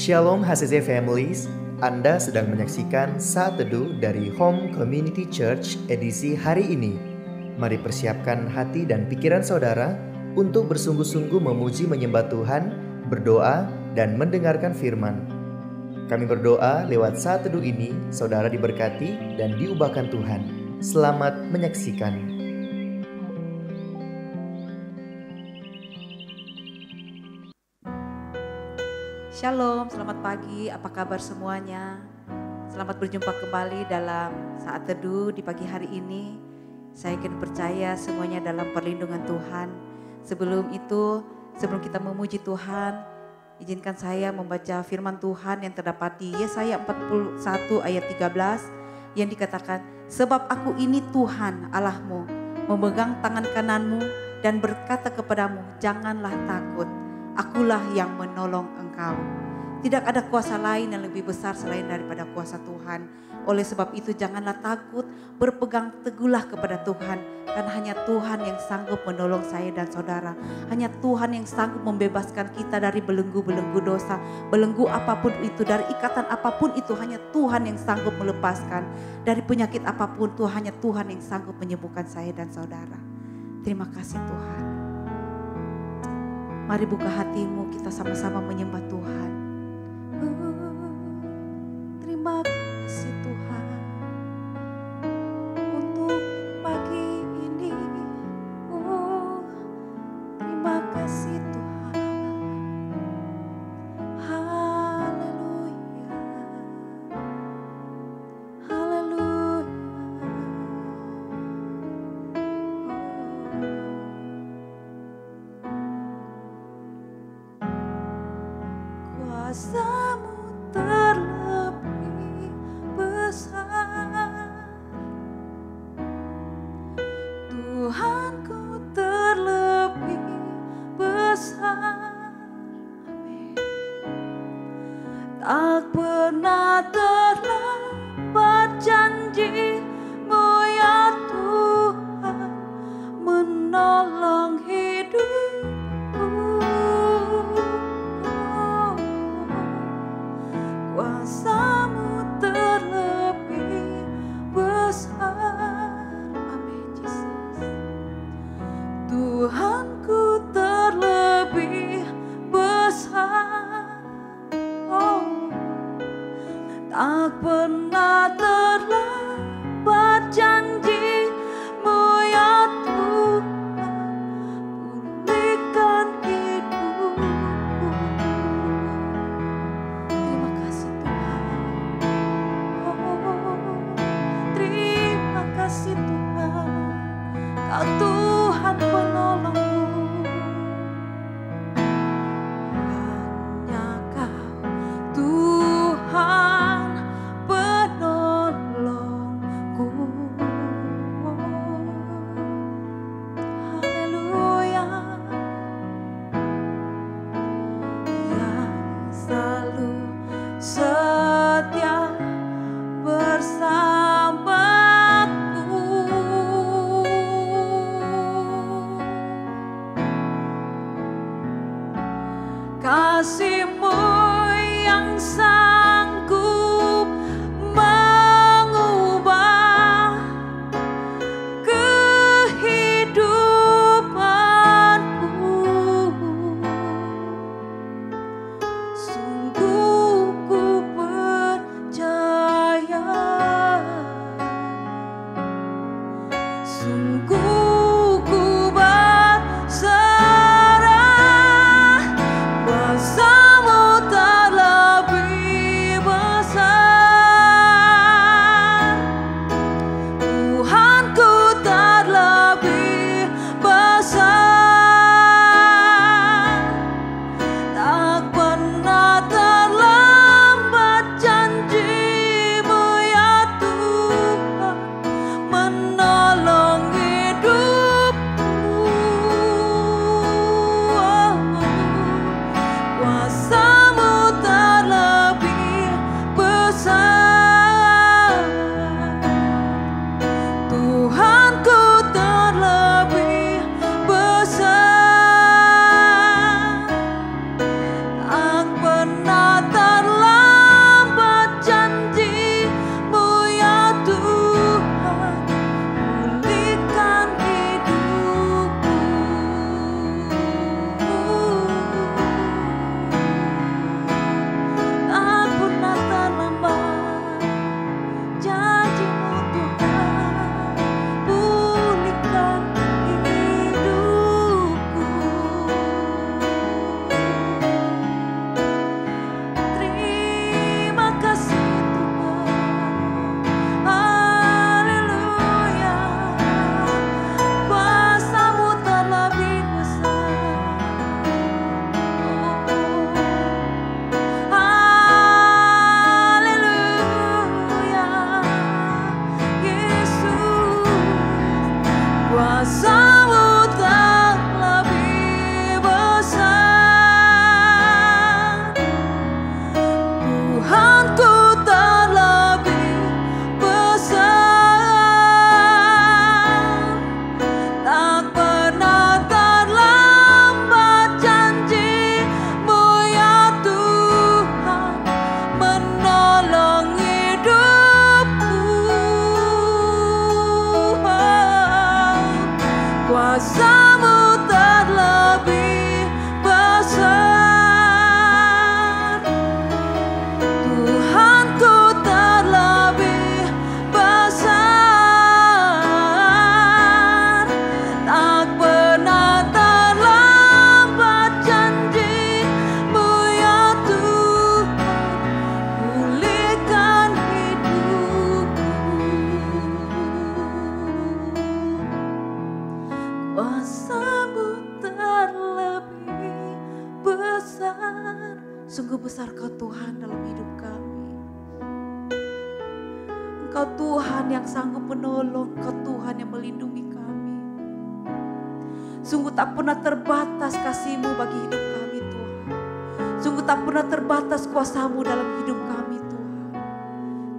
Shalom HCC Families, Anda sedang menyaksikan Saat Teduh dari Home Community Church edisi hari ini. Mari persiapkan hati dan pikiran saudara untuk bersungguh-sungguh memuji menyembah Tuhan, berdoa, dan mendengarkan firman. Kami berdoa lewat Saat Teduh ini, saudara diberkati dan diubahkan Tuhan. Selamat menyaksikan. Shalom, selamat pagi, apa kabar semuanya? Selamat berjumpa kembali dalam Saat Teduh di pagi hari ini. Saya yakin percaya semuanya dalam perlindungan Tuhan. Sebelum kita memuji Tuhan, izinkan saya membaca firman Tuhan yang terdapat di Yesaya 41 ayat 13 yang dikatakan, sebab aku ini Tuhan Allahmu, memegang tangan kananmu dan berkata kepadamu, janganlah takut. Akulah yang menolong engkau. Tidak ada kuasa lain yang lebih besar selain daripada kuasa Tuhan. Oleh sebab itu janganlah takut, berpegang teguhlah kepada Tuhan. Karena hanya Tuhan yang sanggup menolong saya dan saudara. Hanya Tuhan yang sanggup membebaskan kita dari belenggu-belenggu dosa. Belenggu apapun itu, dari ikatan apapun itu, hanya Tuhan yang sanggup melepaskan. Dari penyakit apapun itu, hanya Tuhan yang sanggup menyembuhkan saya dan saudara. Terima kasih Tuhan. Mari buka hatimu, kita sama-sama menyembah Tuhan. Terima kasih Tuhan untuk pagi ini. Terima kasih Tuhan. Haleluya. Haleluya. Kuasa-Mu terlebih besar, Tuhanku terlebih besar. Amin. Tak pernah terlambat janji-Mu ya Tuhan, menolong hidupku. Kuasa-Mu terlebih besar. Amin Yesus. Tuhanku terlebih besar. Oh, tak pernah terlambat janji-Mu ya Tuhan, pulihkan hidupku. Terima kasih Tuhan. Oh, terima kasih Tuhan. Kau Tuhan penolongku. Hanya Kau Tuhan penolongku. Haleluya. Yang selalu setia bersamaku. Kasih-Mu yang sanggup mengubah kehidupanku. Sungguh ku percaya, sungguh ku berserah bersama Sungguh besar Kau Tuhan dalam hidup kami. Engkau Tuhan yang sanggup menolong, Engkau Tuhan yang melindungi kami. Sungguh tak pernah terbatas kasih-Mu bagi hidup kami Tuhan. Sungguh tak pernah terbatas kuasa-Mu dalam hidup kami Tuhan.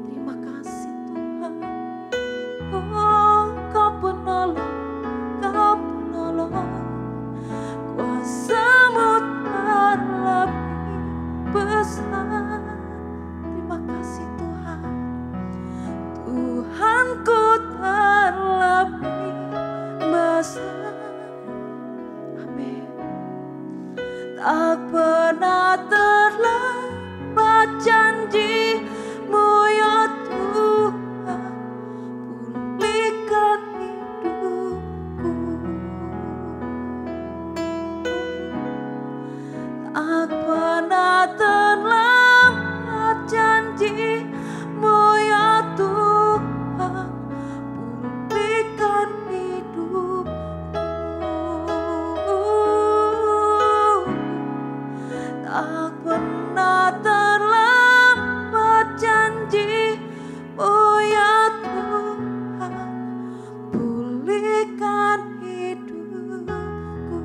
Terima kasih Tuhan. Oh, Kau penolong, Kau penolong. Kuasa-Mu terlebih besar. Terima kasih Tuhan. Tuhanku terlebih besar. Amin. Tak pernah terlambat janji-Mu ya Tuhan, pulihkan hidupku. Tak pernah terlambat janji-Mu ya Tuhan, pulihkan hidupku. Tak pernah terlambat janji-Mu ya Tuhan, pulihkan hidupku.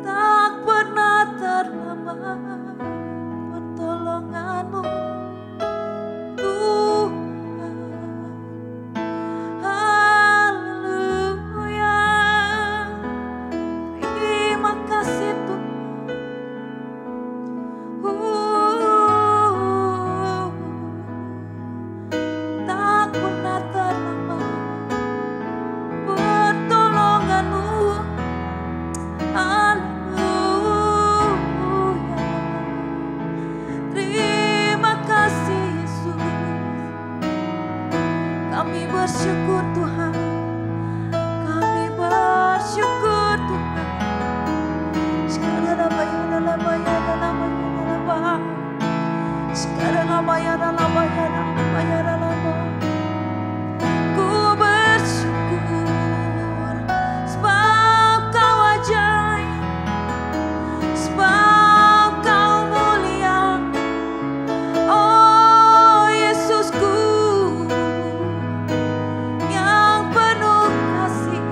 Tak pernah terlambat pertolongan-Mu Tuhan. Haleluya. Terima kasih Tuhan. Tak pernah terlambat pertolongan-Mu. Haleluya. Terima kasih Yesus. Kami bersyukur Tuhan. Kami bersyukur Tuhan. Sekarang apa ya dalam bayar dalam bayar. Sekarang apa ya dalam bayar dalam. Ku bersyukur sebab Kau ajaib, sebab Kau mulia. Oh Yesusku yang penuh kasih,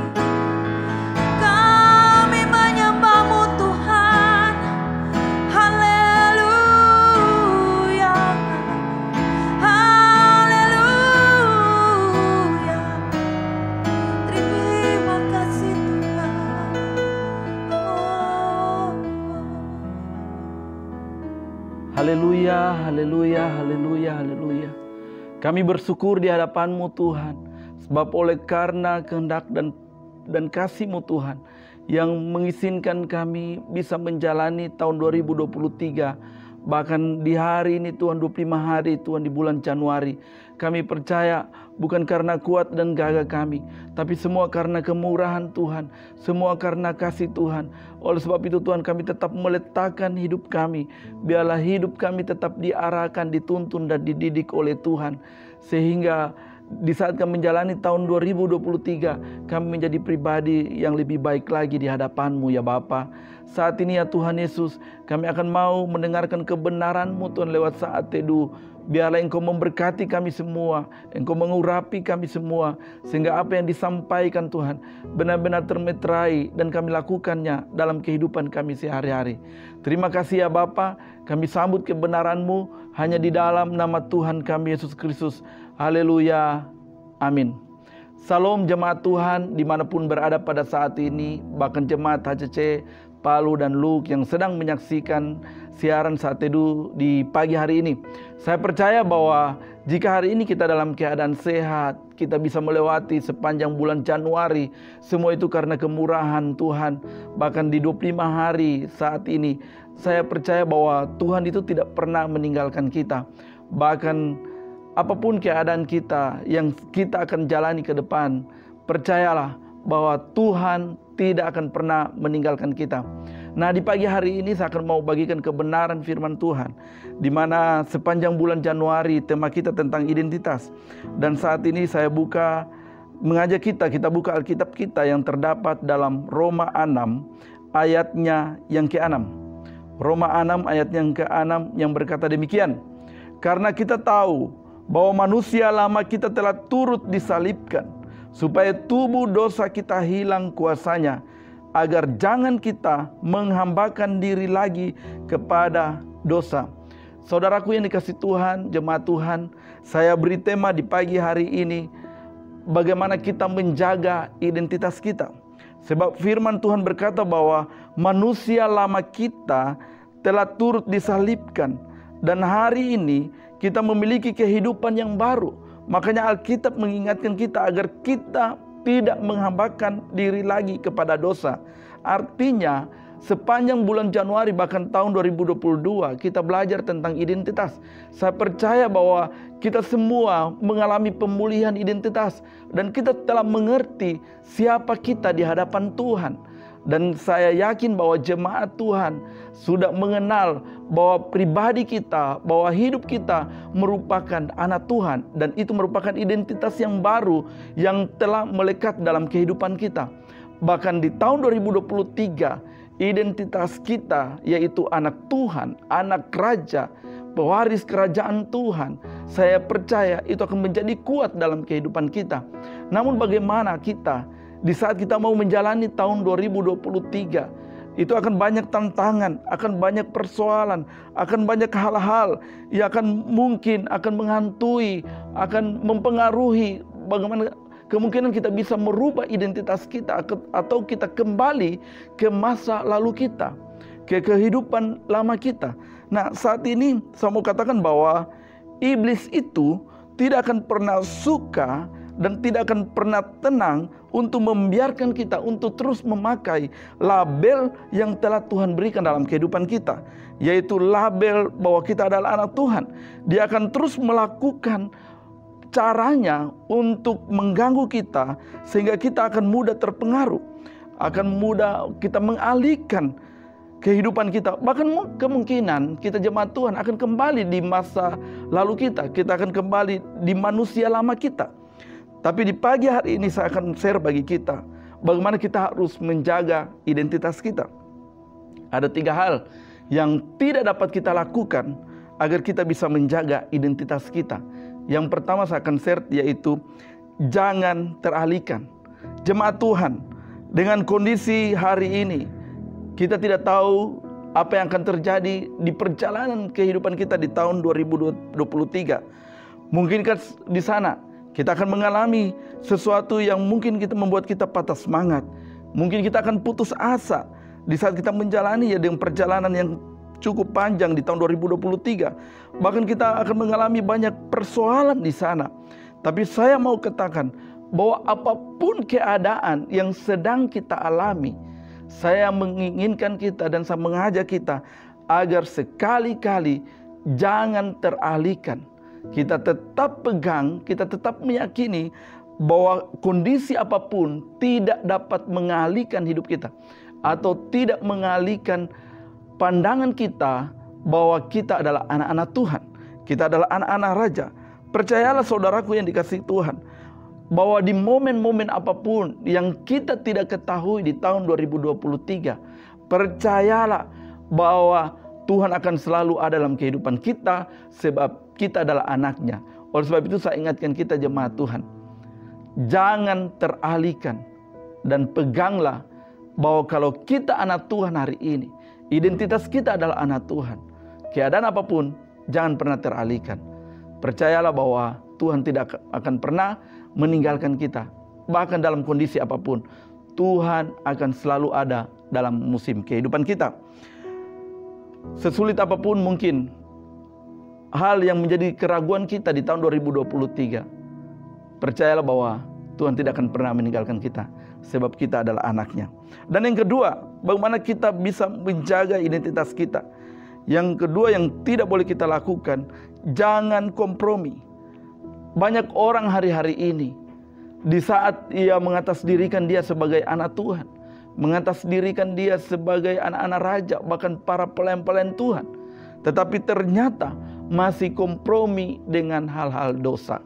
kami menyembah-Mu Tuhan. Haleluya. Haleluya. Terima kasih Tuhan. Oh. Haleluya, haleluya, haleluya, haleluya. Kami bersyukur di hadapan-Mu Tuhan, sebab oleh karena kehendak dan kasih-Mu Tuhan yang mengizinkan kami bisa menjalani tahun 2023. Bahkan di hari ini Tuhan, 25 hari Tuhan di bulan Januari, kami percaya bukan karena kuat dan gagah kami, tapi semua karena kemurahan Tuhan, semua karena kasih Tuhan. Oleh sebab itu Tuhan, kami tetap meletakkan hidup kami. Biarlah hidup kami tetap diarahkan, dituntun dan dididik oleh Tuhan, sehingga di saat kami menjalani tahun 2023, kami menjadi pribadi yang lebih baik lagi di hadapan-Mu ya Bapa. Saat ini ya Tuhan Yesus, kami akan mau mendengarkan kebenaran-Mu Tuhan lewat saat teduh. Biarlah Engkau memberkati kami semua, Engkau mengurapi kami semua, sehingga apa yang disampaikan Tuhan benar-benar termeterai dan kami lakukannya dalam kehidupan kami sehari-hari. Terima kasih ya Bapa, kami sambut kebenaran-Mu hanya di dalam nama Tuhan kami Yesus Kristus. Haleluya, amin. Salam jemaat Tuhan dimanapun berada pada saat ini, bahkan jemaat HCC Palu dan Luke yang sedang menyaksikan siaran saat teduh di pagi hari ini. Saya percaya bahwa jika hari ini kita dalam keadaan sehat, kita bisa melewati sepanjang bulan Januari, semua itu karena kemurahan Tuhan. Bahkan di 25 hari saat ini, saya percaya bahwa Tuhan itu tidak pernah meninggalkan kita. Bahkan apapun keadaan kita yang kita akan jalani ke depan, percayalah bahwa Tuhan tidak akan pernah meninggalkan kita. Nah, di pagi hari ini saya akan mau bagikan kebenaran firman Tuhan, di mana sepanjang bulan Januari tema kita tentang identitas. Dan saat ini saya mengajak kita buka Alkitab kita yang terdapat dalam Roma 6 ayatnya yang ke-6. Roma 6 ayat yang ke-6 yang berkata demikian. Karena kita tahu bahwa manusia lama kita telah turut disalibkan, supaya tubuh dosa kita hilang kuasanya, agar jangan kita menghambakan diri lagi kepada dosa. Saudaraku yang dikasih Tuhan, jemaat Tuhan, saya beri tema di pagi hari ini, bagaimana kita menjaga identitas kita. Sebab firman Tuhan berkata bahwa manusia lama kita telah turut disalibkan, dan hari ini kita memiliki kehidupan yang baru. Makanya Alkitab mengingatkan kita agar kita tidak menghambakan diri lagi kepada dosa. Artinya sepanjang bulan Januari bahkan tahun 2022 kita belajar tentang identitas. Saya percaya bahwa kita semua mengalami pemulihan identitas dan kita telah mengerti siapa kita di hadapan Tuhan. Dan saya yakin bahwa jemaat Tuhan sudah mengenal bahwa pribadi kita, bahwa hidup kita merupakan anak Tuhan. Dan itu merupakan identitas yang baru yang telah melekat dalam kehidupan kita. Bahkan di tahun 2023, identitas kita yaitu anak Tuhan, anak raja, pewaris kerajaan Tuhan. Saya percaya itu akan menjadi kuat dalam kehidupan kita. Namun bagaimana kita di saat kita mau menjalani tahun 2023, itu akan banyak tantangan, akan banyak persoalan, akan banyak hal-hal yang mungkin akan menghantui, akan mempengaruhi bagaimana kemungkinan kita bisa merubah identitas kita atau kita kembali ke masa lalu kita, ke kehidupan lama kita. Nah, saat ini saya mau katakan bahwa iblis itu tidak akan pernah suka dan tidak akan pernah tenang untuk membiarkan kita untuk terus memakai label yang telah Tuhan berikan dalam kehidupan kita, yaitu label bahwa kita adalah anak Tuhan. Dia akan terus melakukan caranya untuk mengganggu kita sehingga kita akan mudah terpengaruh, akan mudah kita mengalihkan kehidupan kita. Bahkan kemungkinan kita jemaat Tuhan akan kembali di masa lalu kita akan kembali di manusia lama kita. Tapi di pagi hari ini saya akan share bagi kita bagaimana kita harus menjaga identitas kita. Ada 3 hal yang tidak dapat kita lakukan agar kita bisa menjaga identitas kita. Yang pertama saya akan share yaitu jangan teralihkan. Jemaat Tuhan, dengan kondisi hari ini kita tidak tahu apa yang akan terjadi di perjalanan kehidupan kita di tahun 2023. Mungkinkah di sana kita akan mengalami sesuatu yang mungkin kita membuat kita patah semangat. Mungkin kita akan putus asa di saat kita menjalani dengan perjalanan yang cukup panjang di tahun 2023. Bahkan kita akan mengalami banyak persoalan di sana. Tapi saya mau katakan bahwa apapun keadaan yang sedang kita alami, saya menginginkan kita dan saya mengajak kita agar sekali-kali jangan teralihkan. Kita tetap pegang, kita tetap meyakini bahwa kondisi apapun tidak dapat mengalihkan hidup kita atau tidak mengalihkan pandangan kita bahwa kita adalah anak-anak Tuhan, kita adalah anak-anak raja. Percayalah saudaraku yang dikasihi Tuhan, bahwa di momen-momen apapun yang kita tidak ketahui di tahun 2023, percayalah bahwa Tuhan akan selalu ada dalam kehidupan kita sebab kita adalah anaknya. Oleh sebab itu saya ingatkan kita jemaat Tuhan, jangan teralihkan dan peganglah bahwa kalau kita anak Tuhan hari ini, identitas kita adalah anak Tuhan. Keadaan apapun jangan pernah teralihkan. Percayalah bahwa Tuhan tidak akan pernah meninggalkan kita. Bahkan dalam kondisi apapun, Tuhan akan selalu ada dalam musim kehidupan kita. Sesulit apapun mungkin hal yang menjadi keraguan kita di tahun 2023, percayalah bahwa Tuhan tidak akan pernah meninggalkan kita sebab kita adalah anaknya. Dan yang kedua, bagaimana kita bisa menjaga identitas kita. Yang kedua yang tidak boleh kita lakukan, jangan kompromi. Banyak orang hari-hari ini di saat ia mengatasdirikan dia sebagai anak Tuhan, mengatasdirikan dia sebagai anak-anak raja, bahkan para pelayan-pelayan Tuhan, tetapi ternyata masih kompromi dengan hal-hal dosa,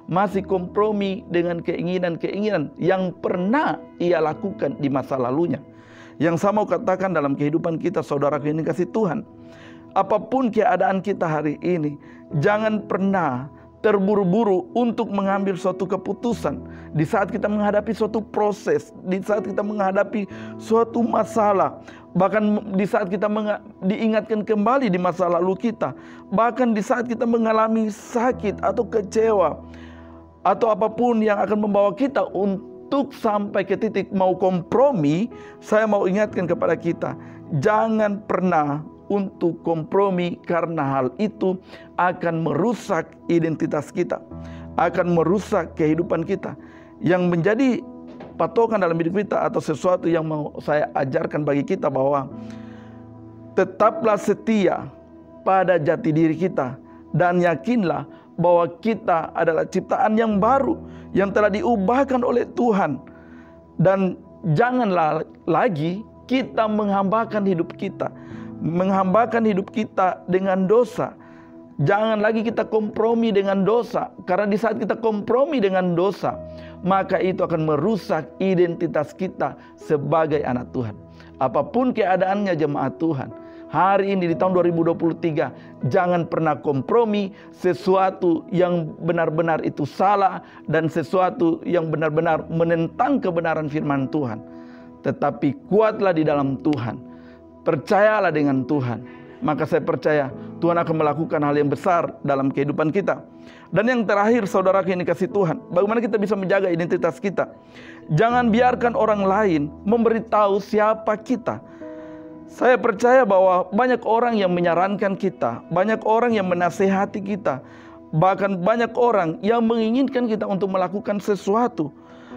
masih kompromi dengan keinginan-keinginan yang pernah ia lakukan di masa lalunya. Yang saya mau katakan dalam kehidupan kita, saudaraku yang dikasihi Tuhan, apapun keadaan kita hari ini, jangan pernah terburu-buru untuk mengambil suatu keputusan di saat kita menghadapi suatu proses, di saat kita menghadapi suatu masalah, bahkan di saat kita diingatkan kembali di masa lalu kita, bahkan di saat kita mengalami sakit atau kecewa atau apapun yang akan membawa kita untuk sampai ke titik mau kompromi. Saya mau ingatkan kepada kita, jangan pernah untuk kompromi, karena hal itu akan merusak identitas kita, akan merusak kehidupan kita. Yang menjadi patokan dalam hidup kita atau sesuatu yang mau saya ajarkan bagi kita, bahwa tetaplah setia pada jati diri kita dan yakinlah bahwa kita adalah ciptaan yang baru yang telah diubahkan oleh Tuhan. Dan janganlah lagi kita menghambakan hidup kita dengan dosa. Jangan lagi kita kompromi dengan dosa, karena di saat kita kompromi dengan dosa, maka itu akan merusak identitas kita sebagai anak Tuhan. Apapun keadaannya jemaat Tuhan, hari ini di tahun 2023, jangan pernah kompromi sesuatu yang benar-benar itu salah dan sesuatu yang benar-benar menentang kebenaran firman Tuhan. Tetapi kuatlah di dalam Tuhan, percayalah dengan Tuhan, maka saya percaya Tuhan akan melakukan hal yang besar dalam kehidupan kita. Dan yang terakhir, saudara yang dikasihi Tuhan, bagaimana kita bisa menjaga identitas kita? Jangan biarkan orang lain memberitahu siapa kita. Saya percaya bahwa banyak orang yang menyarankan kita, banyak orang yang menasehati kita, bahkan banyak orang yang menginginkan kita untuk melakukan sesuatu.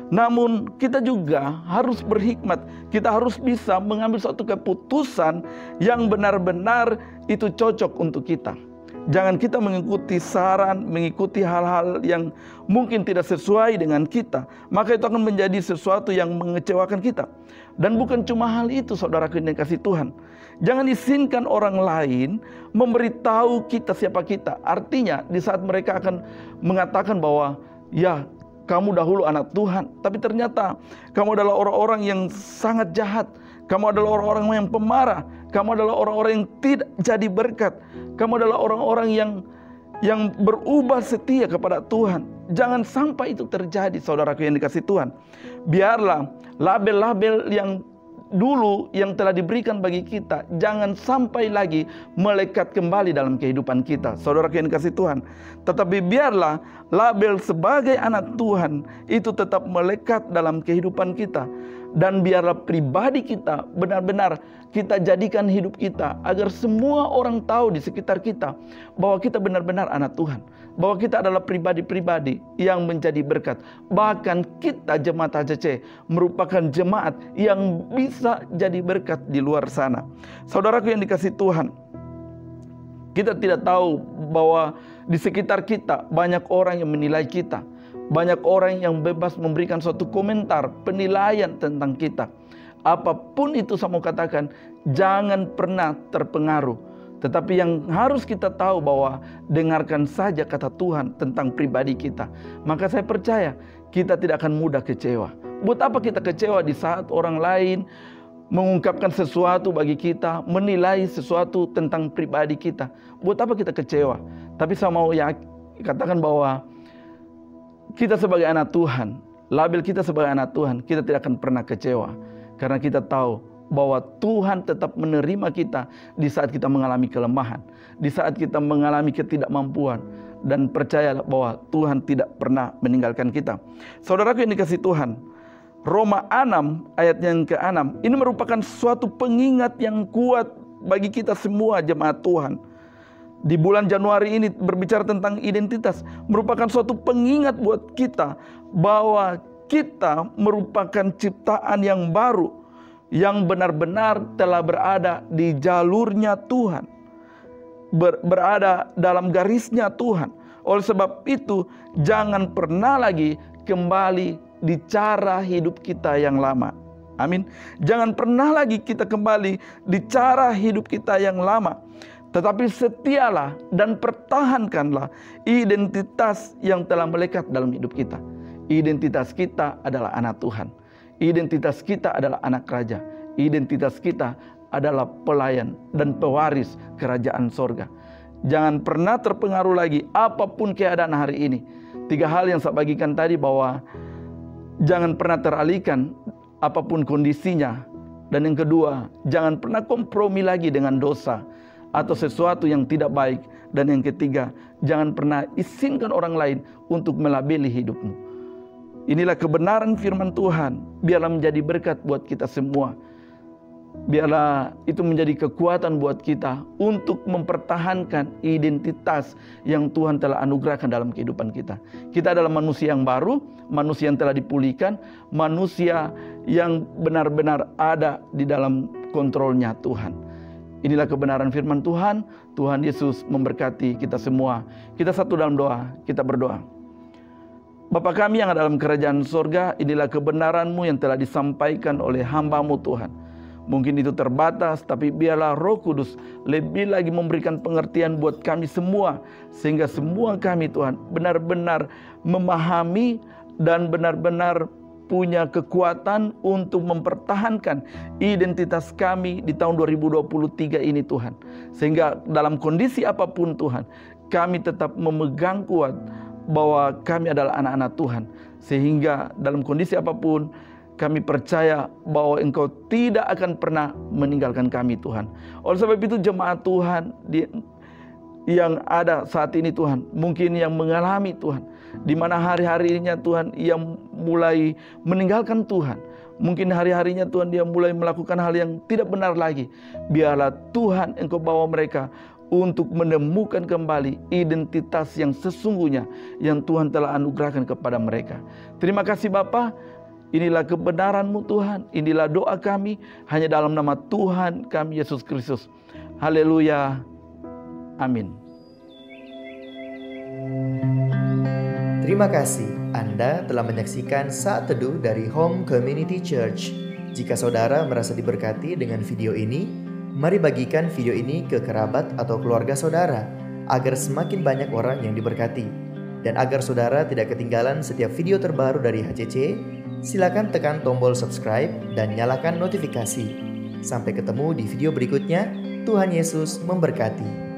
Namun kita juga harus berhikmat. Kita harus bisa mengambil suatu keputusan yang benar-benar itu cocok untuk kita. Jangan kita mengikuti saran, mengikuti hal-hal yang mungkin tidak sesuai dengan kita. Maka itu akan menjadi sesuatu yang mengecewakan kita. Dan bukan cuma hal itu, saudara yang dikasihi Tuhan. Jangan izinkan orang lain memberitahu kita siapa kita. Artinya di saat mereka akan mengatakan bahwa ya, kamu dahulu anak Tuhan, tapi ternyata kamu adalah orang-orang yang sangat jahat. Kamu adalah orang-orang yang pemarah. Kamu adalah orang-orang yang tidak jadi berkat. Kamu adalah orang-orang yang berubah setia kepada Tuhan. Jangan sampai itu terjadi, saudaraku yang dikasihi Tuhan. Biarlah label-label yang dulu yang telah diberikan bagi kita jangan sampai lagi melekat kembali dalam kehidupan kita, saudara yang dikasihi Tuhan. Tetapi biarlah label sebagai anak Tuhan itu tetap melekat dalam kehidupan kita. Dan biarlah pribadi kita benar-benar kita jadikan hidup kita agar semua orang tahu di sekitar kita bahwa kita benar-benar anak Tuhan, bahwa kita adalah pribadi-pribadi yang menjadi berkat. Bahkan kita jemaat HCC merupakan jemaat yang bisa jadi berkat di luar sana. Saudaraku yang dikasihi Tuhan, kita tidak tahu bahwa di sekitar kita banyak orang yang menilai kita. Banyak orang yang bebas memberikan suatu komentar, penilaian tentang kita. Apapun itu saya mau katakan, jangan pernah terpengaruh. Tetapi yang harus kita tahu bahwa dengarkan saja kata Tuhan tentang pribadi kita. Maka saya percaya kita tidak akan mudah kecewa. Buat apa kita kecewa di saat orang lain mengungkapkan sesuatu bagi kita, menilai sesuatu tentang pribadi kita? Buat apa kita kecewa? Tapi saya mau katakan bahwa kita sebagai anak Tuhan, label kita sebagai anak Tuhan, kita tidak akan pernah kecewa. Karena kita tahu bahwa Tuhan tetap menerima kita di saat kita mengalami kelemahan, di saat kita mengalami ketidakmampuan. Dan percayalah bahwa Tuhan tidak pernah meninggalkan kita. Saudaraku yang dikasihi Tuhan, Roma 6 ayat yang ke-6, ini merupakan suatu pengingat yang kuat bagi kita semua jemaat Tuhan. Di bulan Januari ini berbicara tentang identitas, merupakan suatu pengingat buat kita bahwa kita merupakan ciptaan yang baru, yang benar-benar telah berada di jalurnya Tuhan, berada dalam garisnya Tuhan. Oleh sebab itu, jangan pernah lagi kembali di cara hidup kita yang lama. Amin. Jangan pernah lagi kita kembali di cara hidup kita yang lama. Tetapi setialah dan pertahankanlah identitas yang telah melekat dalam hidup kita. Identitas kita adalah anak Tuhan. Identitas kita adalah anak raja. identitas kita adalah pelayan dan pewaris kerajaan sorga. Jangan pernah terpengaruh lagi apapun keadaan hari ini. 3 hal yang saya bagikan tadi, bahwa jangan pernah teralihkan apapun kondisinya. Dan yang kedua, jangan pernah kompromi lagi dengan dosa atau sesuatu yang tidak baik. Dan yang ketiga, jangan pernah izinkan orang lain untuk melabeli hidupmu. Inilah kebenaran firman Tuhan. Biarlah menjadi berkat buat kita semua. Biarlah itu menjadi kekuatan buat kita untuk mempertahankan identitas yang Tuhan telah anugerahkan dalam kehidupan kita. Kita adalah manusia yang baru, manusia yang telah dipulihkan, manusia yang benar-benar ada di dalam kontrolnya Tuhan. Inilah kebenaran firman Tuhan. Tuhan Yesus memberkati kita semua. Kita satu dalam doa, kita berdoa. Bapa kami yang ada dalam kerajaan sorga, inilah kebenaran-Mu yang telah disampaikan oleh hamba-Mu Tuhan. Mungkin itu terbatas, tapi biarlah Roh Kudus lebih lagi memberikan pengertian buat kami semua. Sehingga semua kami Tuhan benar-benar memahami dan benar-benar punya kekuatan untuk mempertahankan identitas kami di tahun 2023 ini Tuhan. Sehingga dalam kondisi apapun Tuhan, kami tetap memegang kuat bahwa kami adalah anak-anak Tuhan. Sehingga dalam kondisi apapun, kami percaya bahwa Engkau tidak akan pernah meninggalkan kami Tuhan. Oleh sebab itu jemaat Tuhan yang ada saat ini Tuhan, mungkin yang mengalami Tuhan, di mana hari-harinya Tuhan yang mulai meninggalkan Tuhan. Mungkin hari-harinya Tuhan dia mulai melakukan hal yang tidak benar lagi. Biarlah Tuhan Engkau bawa mereka untuk menemukan kembali identitas yang sesungguhnya yang Tuhan telah anugerahkan kepada mereka. Terima kasih Bapa. Inilah kebenaran-Mu Tuhan. Inilah doa kami hanya dalam nama Tuhan kami Yesus Kristus. Haleluya. Amin. Terima kasih Anda telah menyaksikan Saat Teduh dari Home Community Church. Jika saudara merasa diberkati dengan video ini, mari bagikan video ini ke kerabat atau keluarga saudara, agar semakin banyak orang yang diberkati. Dan agar saudara tidak ketinggalan setiap video terbaru dari HCC, silakan tekan tombol subscribe dan nyalakan notifikasi. Sampai ketemu di video berikutnya. Tuhan Yesus memberkati.